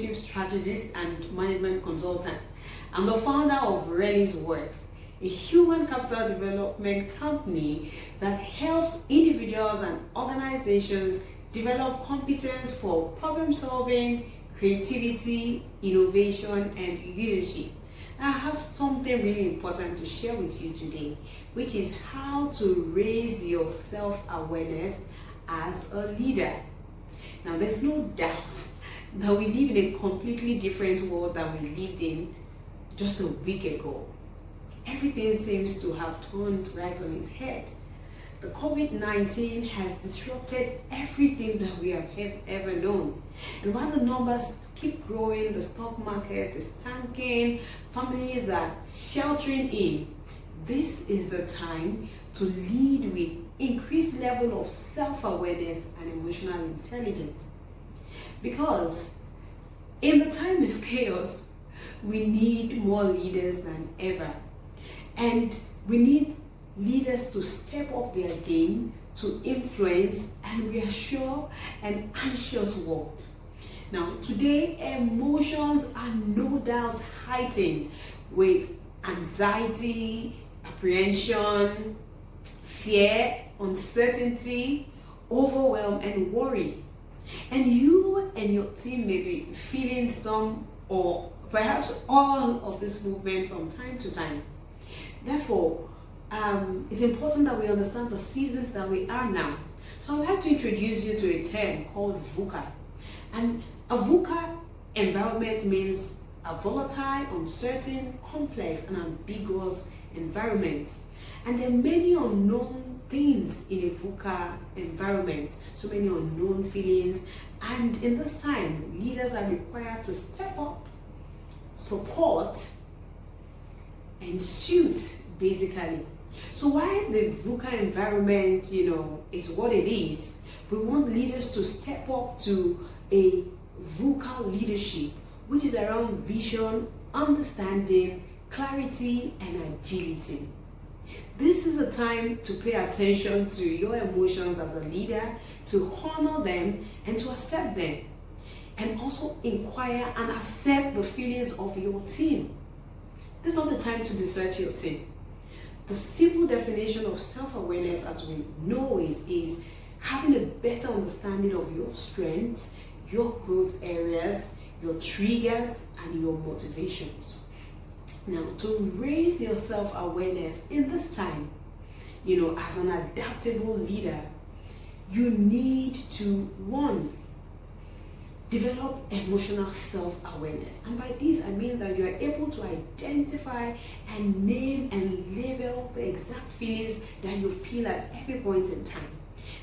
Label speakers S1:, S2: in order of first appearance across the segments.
S1: leadership strategist and management consultant. I'm the founder of Reli's Works, a human capital development company that helps individuals and organizations develop competence for problem solving, creativity, innovation, and leadership. Now, I have something really important to share with you today, which is how to raise your self-awareness as a leader. Now, there's no doubt that we live in a completely different world than we lived in just a week ago. Everything seems to have turned right on its head. The COVID-19 has disrupted everything that we have ever known. And while the numbers keep growing, the stock market is tanking, families are sheltering in, this is the time to lead with increased level of self-awareness and emotional intelligence. Because in the time of chaos, we need more leaders than ever. And we need leaders to step up their game to influence and reassure an anxious world. Now, today, emotions are no doubt heightened with anxiety, apprehension, fear, uncertainty, overwhelm, and worry. And you and your team may be feeling some or perhaps all of this movement from time to time. Therefore, it's important that we understand the seasons that we are now. So I'd like to introduce you to a term called VUCA. And a VUCA environment means a volatile, uncertain, complex, and ambiguous environment. And there are many unknown things in a VUCA environment, so many unknown feelings. And in this time, leaders are required to step up, support, and suit, basically. So while the VUCA environment, is what it is, we want leaders to step up to a VUCA leadership, which is around vision, understanding, clarity, and agility. This is a time to pay attention to your emotions as a leader, to honor them and to accept them, and also inquire and accept the feelings of your team. This is not the time to desert your team. The simple definition of self-awareness as we know it is having a better understanding of your strengths, your growth areas, your triggers, and your motivations. Now, to raise your self-awareness in this time, as an adaptable leader, you need to, one, develop emotional self-awareness. And by this, I mean that you are able to identify and name and label the exact feelings that you feel at every point in time.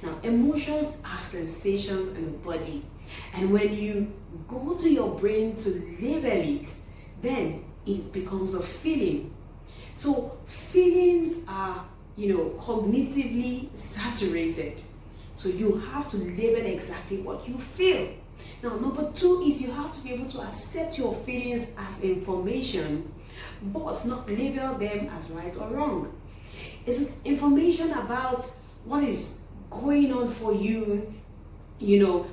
S1: Now, emotions are sensations in the body. And when you go to your brain to label it, then it becomes a feeling. So feelings are, cognitively saturated. So you have to label exactly what you feel. Now, number two is you have to be able to accept your feelings as information, but not label them as right or wrong. It's information about what is going on for you,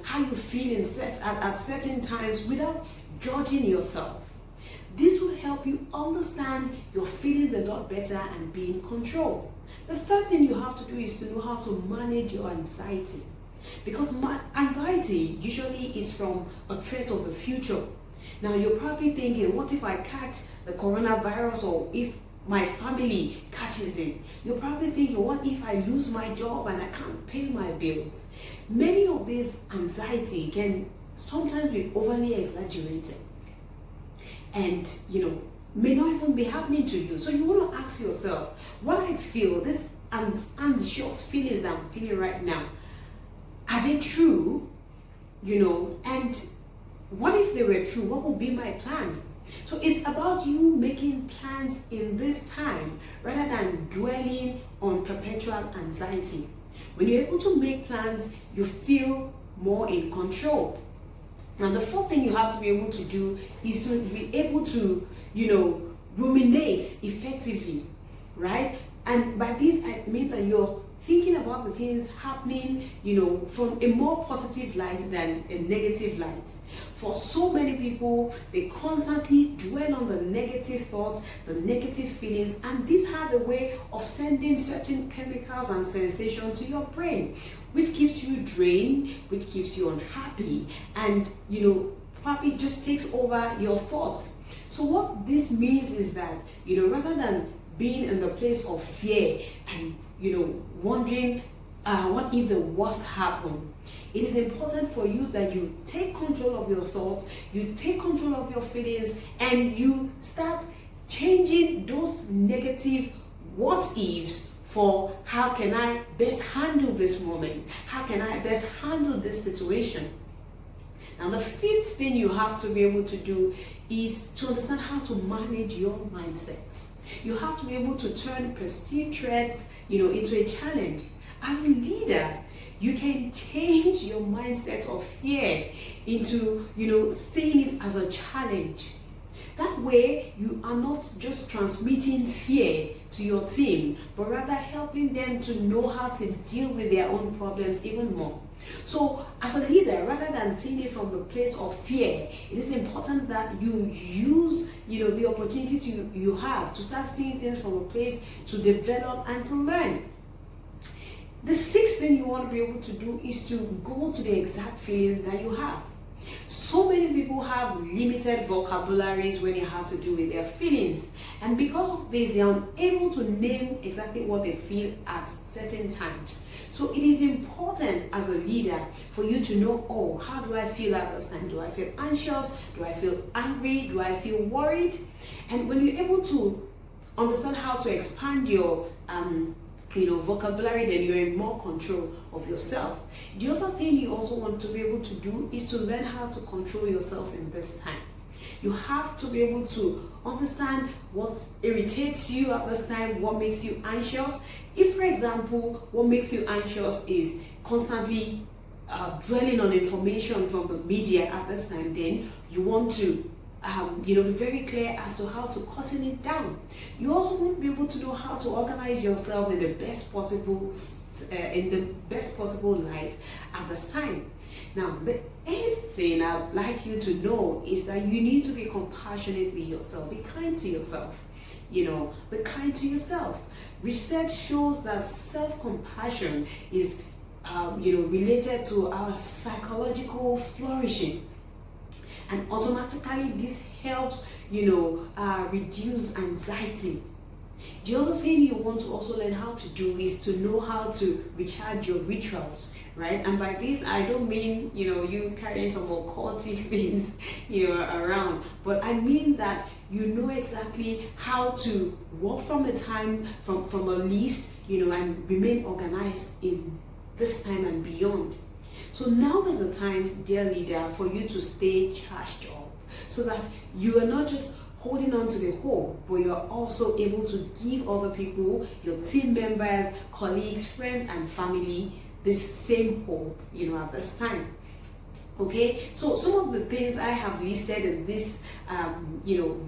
S1: how you feel at certain times without judging yourself. This will help you understand your feelings a lot better and be in control. The third thing you have to do is to know how to manage your anxiety. Because anxiety usually is from a threat of the future. Now, you're probably thinking, what if I catch the coronavirus, or if my family catches it? You're probably thinking, what if I lose my job and I can't pay my bills? Many of these anxiety can sometimes be overly exaggerated and, may not even be happening to you. So you want to ask yourself, what I feel, this anxious feelings that I'm feeling right now, are they true? And what if they were true? What would be my plan? So it's about you making plans in this time rather than dwelling on perpetual anxiety. When you're able to make plans, you feel more in control. Now, the fourth thing you have to be able to do is to be able to, ruminate effectively, right? And by this, I mean that you're thinking about the things happening, from a more positive light than a negative light. For so many people, they constantly dwell on the negative thoughts, the negative feelings, and these have a way of sending certain chemicals and sensations to your brain, which keeps you drained, which keeps you unhappy, and probably just takes over your thoughts. So what this means is that, rather than being in the place of fear and wondering what if the worst happened, it is important for you that you take control of your thoughts, you take control of your feelings, and you start changing those negative what ifs for how can I best handle this moment, how can I best handle this situation. Now, the fifth thing you have to be able to do is to understand how to manage your mindset. You have to be able to turn perceived threats, into a challenge. As a leader, you can change your mindset of fear into, seeing it as a challenge. That way, you are not just transmitting fear to your team, but rather helping them to know how to deal with their own problems even more. So, as a leader, rather than seeing it from the place of fear, it is important that you use, the opportunity you have to start seeing things from a place to develop and to learn. The sixth thing you want to be able to do is to go to the exact feeling that you have. So many people have limited vocabularies when it has to do with their feelings, and because of this, they are unable to name exactly what they feel at certain times. So it is important as a leader for you to know, how do I feel at this time? Do I feel anxious? Do I feel angry? Do I feel worried? And when you're able to understand how to expand your vocabulary, then you're in more control of yourself. The other thing you also want to be able to do is to learn how to control yourself in this time. You have to be able to understand what irritates you at this time, what makes you anxious. If, for example, what makes you anxious is constantly dwelling on information from the media at this time, then you want to be very clear as to how to cutting it down. You also want to be able to know how to organize yourself in the best possible light at this time. Now, the eighth thing I'd like you to know is that you need to be compassionate with yourself. Be kind to yourself. Be kind to yourself. Research shows that self-compassion is related to our psychological flourishing. And automatically this helps, reduce anxiety. The other thing you want to also learn how to do is to know how to recharge your rituals, right? And by this, I don't mean, you carrying some occulty things, around, but I mean that you know exactly how to work from a time, from a list, and remain organized in this time and beyond. So now is the time, dear leader, for you to stay charged up so that you are not just holding on to the hope, but you're also able to give other people, your team members, colleagues, friends, and family the same hope, at this time. Okay, so some of the things I have listed in this,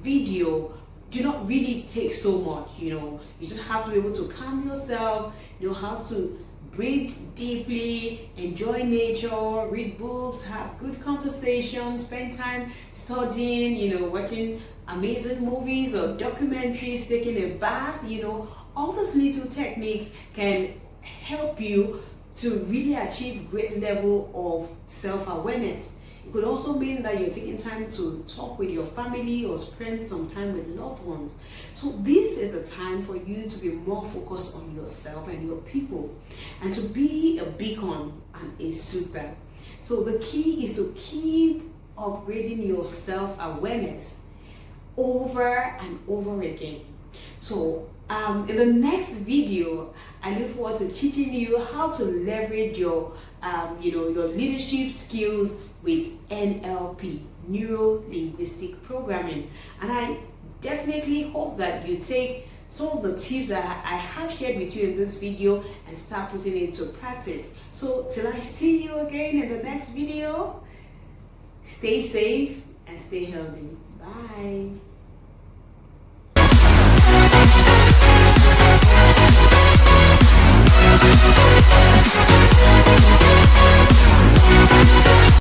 S1: video do not really take so much, You just have to be able to calm yourself, know how to breathe deeply, enjoy nature, read books, have good conversations, spend time studying, watching amazing movies or documentaries, taking a bath, all these little techniques can help you to really achieve great level of self-awareness. It could also mean that you're taking time to talk with your family or spend some time with loved ones. So this is a time for you to be more focused on yourself and your people, and to be a beacon and a super. So the key is to keep upgrading your self-awareness over and over again. So in the next video, I look forward to teaching you how to leverage your your leadership skills with NLP, neuro-linguistic programming. And I definitely hope that you take some of the tips that I have shared with you in this video and start putting it into practice. So till I see you again in the next video, stay safe and stay healthy. Bye.